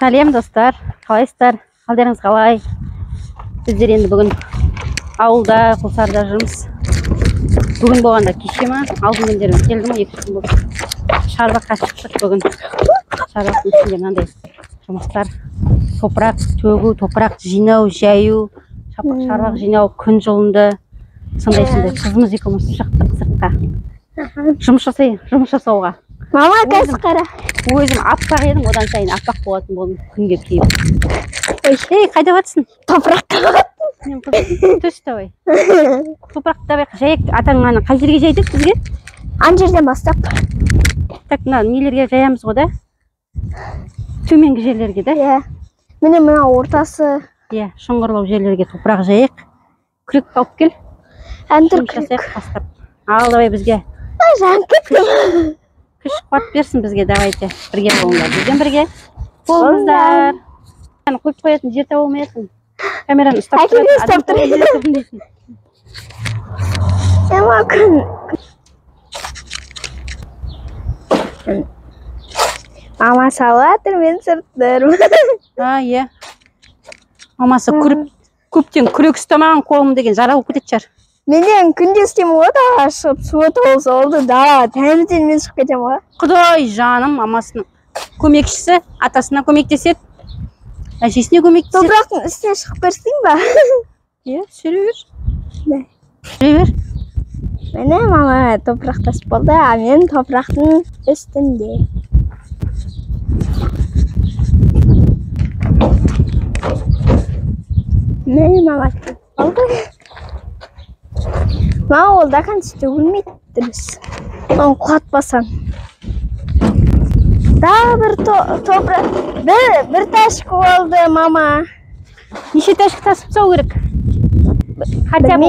Сәлем достар, қалайсыздар? Қалдарыңыз қалай? Біздер енді бүгін ауылда, Құлсарда жүрміз. Бүгін болғанда кеше ма? Алдын күндері келдім, 2 күн болды. Шарбаққа шықтық бүгін. Шарбақтың ішінде мынандай жұмыстар. Топырақ төгу, топырақ жинау, жаю, шарбақ жинау, күн жылынды. Сондай қызымыз екеуміз шықтық сыртқа. Жұмыс жасауға. Мама, қазір қара. Өзім аппақ едім, одан сайын аппақ болатын болдым күнге киіп. Ей, қайда батсың? Топыраққа Түсті ой. Топырақта жайық атаңғаны қай жерге жайдық бізге? Ан жерден бастап. Так, нелерге жаямыз ғой да? Төменгі жерлерге да? Иә. Мына ортасы. Иә, шұңғырлау жерлерге топырақ жайық. Күрек алып кел. Әндір күрек. Ал, давай бізге. Жан кеттім. Күш қуат берсін бізге, давайте. Бірге болыңдар. Бізбен бірге болыңыздар. Қойып қоятын жер таба алмайсың. Камераны ұстап тұратын. Мама салатыр, мен сұрттырым. Иә. Мамасы көптен күрек ұстамаған қолым деген жаралып кетеді шығар. Менен күнде істеймін ғой, далаға шығып суы толса олды далаға тәмізден мен шығып кетемін ғой. Құдай жаным, мамасының көмекшісі атасына көмектеседі. Әжесіне көмектеседі. Топырақтың үстіне шығып берсең ба? Иә, сүре бер. Сүре бер. Міне мама топырақтас болды, а мен топырақтың үстінде. Міне мама болды. Мама ол дақан сүті өлмейді дұрыс. Оны құлатпасан. Дағы бір топырақ. Бір ташық болды, мама. Неше ташық тасып тастау керек? Хотя бы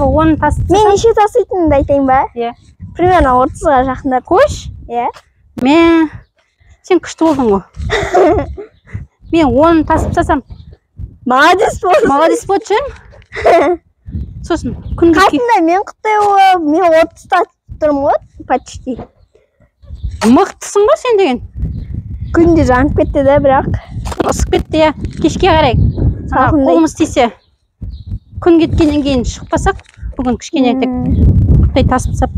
10 тасып. Мен неше таситынымды айтайын ба? Иә. Примерно 30-ға жақындап. Көш? Иә. Сен күшті болдың ғой. Мен 10 тасып тастасам. Молодец болды. Молодец болды жүрім. Сосын күнге қатында мен құттай болып, мен 30 тасып тұрмын ғой, почти. Мықтысың ғой сен деген. Күнде жанып кетті да, бірақ. Ысып кетті, иә. Кешке қарай. Қолымыз тисе. Күн кеткеннен кейін шықпасақ, бүгін кішкене тек құттай тасып сап.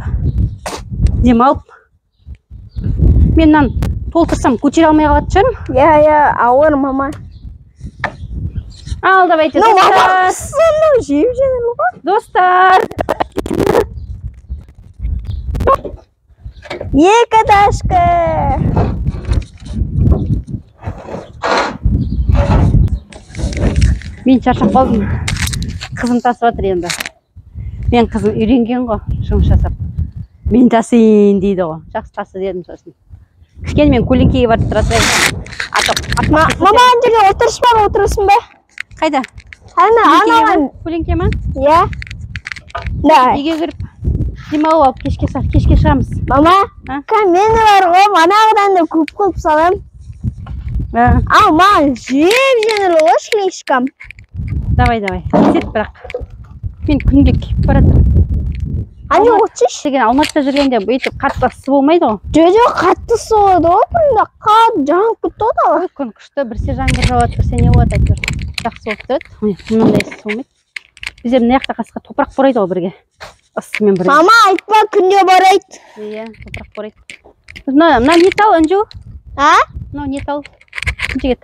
Дем алып. Мен толтырсам көтере алмай қалатын шығармын. Иә, ауыр мама. Ал, давайте, достар. Соны жеп жеңіл ғой. Достар. Екі ташқы. Мен шаршап қалдым. Қызым тасып жатыр енді. Мен қызым үйренген ғой, жұмыс жасап. Мен тасыйын дейді ғой. Жақсы тасы дедім сосын. Кішкене мен көлеңкеге барып тұра тұрайын. Мама, жерде отырыс бар, отырысын ба? Қайда? Анаған. Көлеңке ма? Иә. Да. Үйге кіріп, демалу алып кешке шығамыз. Мама, мені бар ғой, манағыдан да көп қылып салам. Ал, маған жеп жеңіл ғой, шлишкам. Давай. Сет бірақ. Мен күнге киіп баратыр. Ане отшыш? Деген Алматыда жүргенде бүйтіп қатты ысы болмайды ғой. Жоқ, қатты ысы болады ғой, бұнда қат жанып кетті ғой. Күн күшті, бірсе жаңбыр жауады, бірсе не болады әйтеуір. Жақсы болып тұрады. Мынандай ысы болмайды. Бізде мына жақта қасқа топырақ борайды ғой бірге. Ысымен бірге. Мама, айтпа, күнде борайды. Иә, топырақ борайды. Мына не тал, Анжу? Мынау не тал?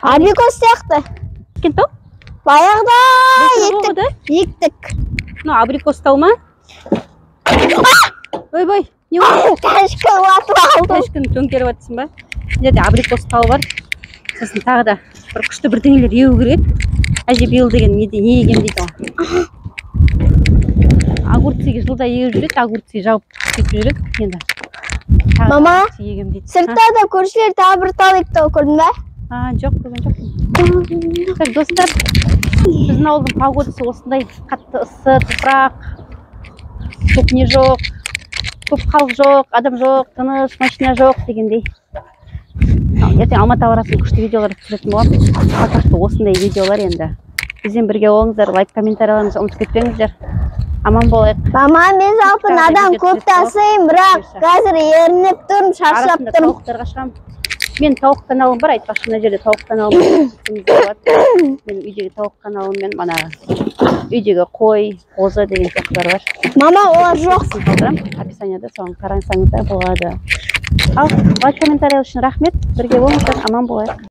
Абрикос сияқты. Кен тал? Баяғыда ектік. Мынау абрикос тал ма? Ой, не болды? Тәшкін латып алдым. Тәшкін төңкеріп атсың ба? Жерде абрикос тал бар. Сосын тағы да бір күшті бірдеңелер еу керек. Әже биыл деген не егем дейді ғой. Огурцыға жылда егіп жүреді, огурцыға жауып кетіп жүреді енді. Мама, сыртта да көршілер тағы бір тал екті көрдің бе? Жоқ, көрген жоқпын. Так, достар, біздің ауылдың погодасы осындай қатты ысы, топырақ, көп не жоқ, көп халық жоқ, адам жоқ, тыныш, машина жоқ дегендей. Ертең Алматы барасың, күшті видеолар түсіретін боламын. Алғашқы осындай видеолар енді. Бізбен бірге болыңыздар, лайк, комментарияларыңызды ұмытып кетпеңіздер. Аман болайық. Мама, мен жалпы адам көп тасыймын, бірақ қазір ерініп тұрмын, шаршап тұрмын. Тауықтарға шығамын. Мен тауық каналым бар, айтпақшы мына жерде тауық каналым бар. Мен үйдегі тауық каналым мен мана үйдегі қой, қозы деген сияқтылар бар. Мама, олар жоқ. Қалдырамын описанияда, соны қараңыздар болады. Ал комментариялар үшін рахмет. Бірге болыңыздар, аман болайық.